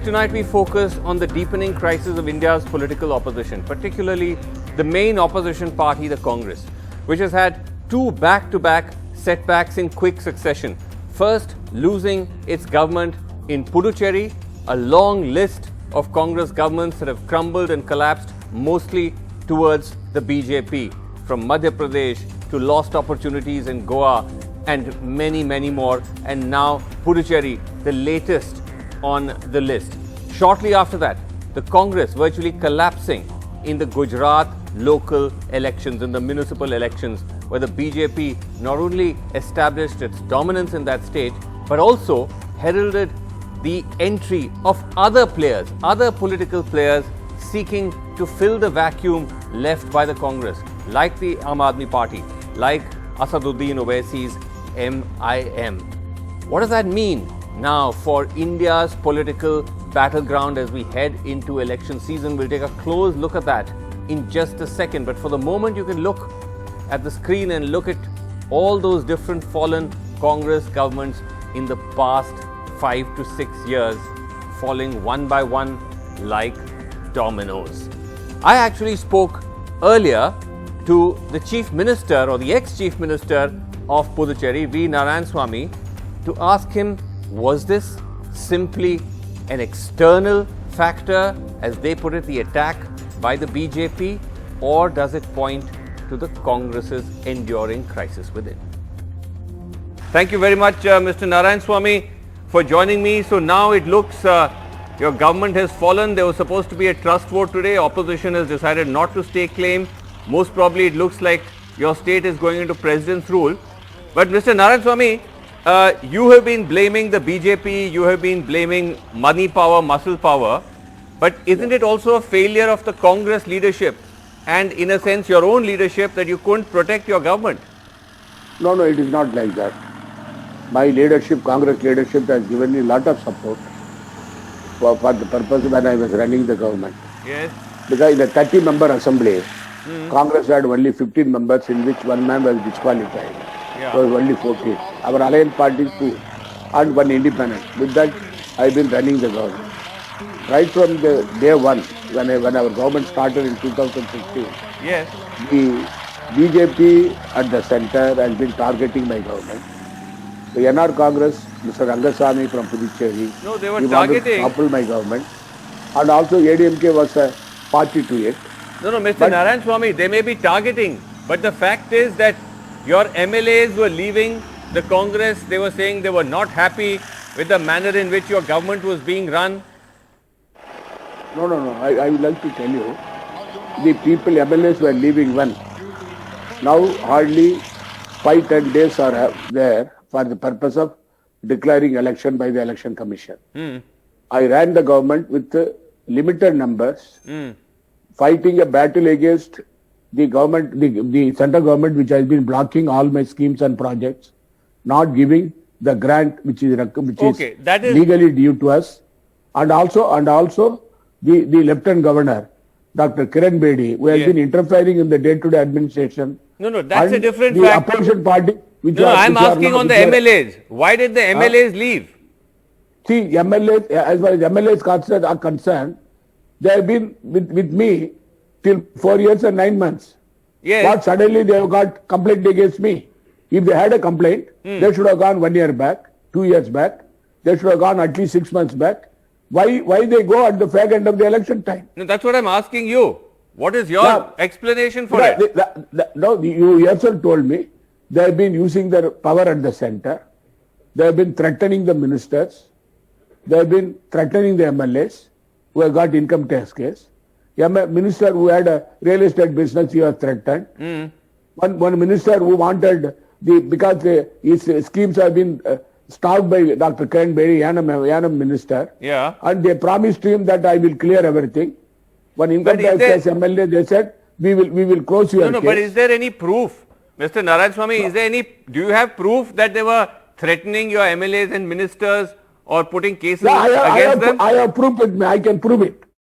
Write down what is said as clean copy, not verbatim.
tonight we focus on the deepening crisis of India's political opposition, particularly the main opposition party, the Congress, which has had two back-to-back setbacks in quick succession. First, losing its government in Puducherry, a long list of Congress governments that have crumbled and collapsed, mostly towards the BJP, from Madhya Pradesh to lost opportunities in Goa and many, many more. And now Puducherry, the latest on the list. Shortly after that, the Congress virtually collapsing in the Gujarat local elections, in the municipal elections, where the BJP not only established its dominance in that state, but also heralded the entry of other players, other political players seeking to fill the vacuum left by the Congress, like the Aam Aadmi Party, like Asaduddin Owaisi's MIM. What does that mean now for India's political battleground as we head into election season? We'll take a close look at that in just a second. But for the moment, you can look at the screen and look at all those different fallen Congress governments in the past 5 to 6 years, falling one by one like dominoes. I actually spoke earlier to the Chief Minister or the ex-Chief Minister of Puducherry, V. Narayanaswamy, to ask him, was this simply an external factor, as they put it, the attack by the BJP, or does it point to the Congress's enduring crisis within? Thank you very much, Mr. Narayanaswamy, for joining me. So now it looks your government has fallen. There was supposed to be a trust vote today. Opposition has decided not to stake claim. Most probably it looks like your state is going into president's rule. But Mr. Narayanaswamy, you have been blaming the BJP, you have been blaming money power, muscle power, but isn't it also a failure of the Congress leadership and in a sense your own leadership that you couldn't protect your government? No, it is not like that. My leadership, Congress leadership has given me a lot of support for the purpose when I was running the government. Yes. Because in the 30-member assembly, Congress had only 15 members in which one man was disqualified. Yeah. So it was only 14. Our alliance parties too, and one independent. With that, I have been running the government. Right from the day one, when our government started in 2016, yes, the BJP at the center has been targeting my government. The NR Congress, Mr. Rangasamy from Puducherry, no, they were he targeting. wanted to topple my government. And also ADMK was a party to it. No, Mr. Narayanaswamy, they may be targeting, but the fact is that your MLAs were leaving the Congress. They were saying they were not happy with the manner in which your government was being run. No. I would like to tell you, the people, MLAs were leaving when? Now hardly 5-10 days are there for the purpose of declaring election by the Election Commission. I ran the government with limited numbers, fighting a battle against the government, the central government, which has been blocking all my schemes and projects, not giving the grant which is legally due to us, and also the Lieutenant Governor, Dr. Kiran Bedi, who has been interfering in the day-to-day administration. No, that's a different fact. The opposition party, I'm asking on the MLAs. Why did the MLAs leave? See, MLAs, as far as MLAs are concerned, they have been with me till 4 years and 9 months. Yes. But suddenly they have got complaint against me. If they had a complaint, they should have gone 1 year back, 2 years back. They should have gone at least 6 months back. Why they go at the fag end of the election time? No, that's what I'm asking you. What is your explanation for it? No, you yourself told me they have been using their power at the center. They have been threatening the ministers. They have been threatening the MLAs who have got income tax case. A minister who had a real estate business, he was threatened. One minister who wanted because his schemes have been stopped by Dr. Kiran Bedi, Yanam minister. Yeah. And they promised him that I will clear everything. When income tax case MLA, they said we will close your case. No, but is there any proof, Mr. Narayanaswamy? Do you have proof that they were threatening your MLAs and ministers or putting cases against them? I have proof with me. I can prove it.